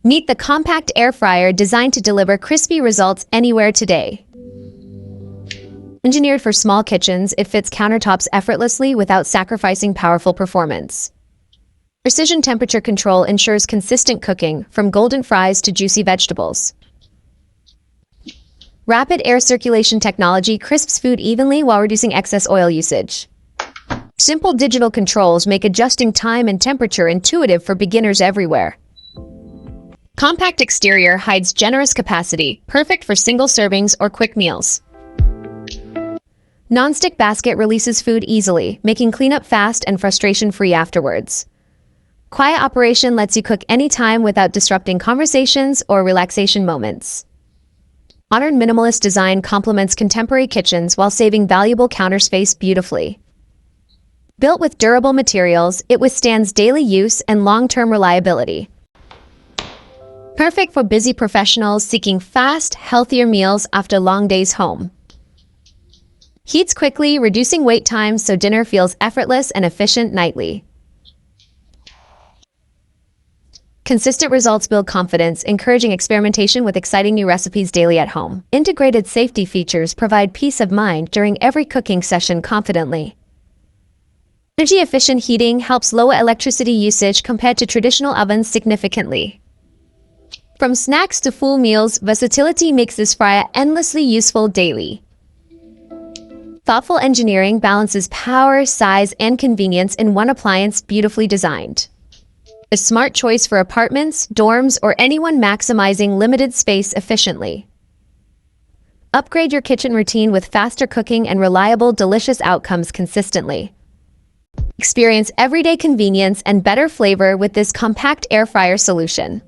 Meet the compact air fryer designed to deliver crispy results anywhere today. Engineered for small kitchens, it fits countertops effortlessly without sacrificing powerful performance. Precision temperature control ensures consistent cooking, from golden fries to juicy vegetables. Rapid air circulation technology crisps food evenly while reducing excess oil usage. Simple digital controls make adjusting time and temperature intuitive for beginners everywhere. Compact exterior hides generous capacity, perfect for single servings or quick meals. Non-stick basket releases food easily, making cleanup fast and frustration-free afterwards. Quiet operation lets you cook anytime without disrupting conversations or relaxation moments. Modern minimalist design complements contemporary kitchens while saving valuable counter space beautifully. Built with durable materials, it withstands daily use and long-term reliability. Perfect for busy professionals seeking fast, healthier meals after long days home. Heats quickly, reducing wait times so dinner feels effortless and efficient nightly. Consistent results build confidence, encouraging experimentation with exciting new recipes daily at home. Integrated safety features provide peace of mind during every cooking session confidently. Energy-efficient heating helps lower electricity usage compared to traditional ovens significantly. From snacks to full meals, versatility makes this fryer endlessly useful daily. Thoughtful engineering balances power, size, and convenience in one appliance beautifully designed. A smart choice for apartments, dorms, or anyone maximizing limited space efficiently. Upgrade your kitchen routine with faster cooking and reliable, delicious outcomes consistently. Experience everyday convenience and better flavor with this compact air fryer solution.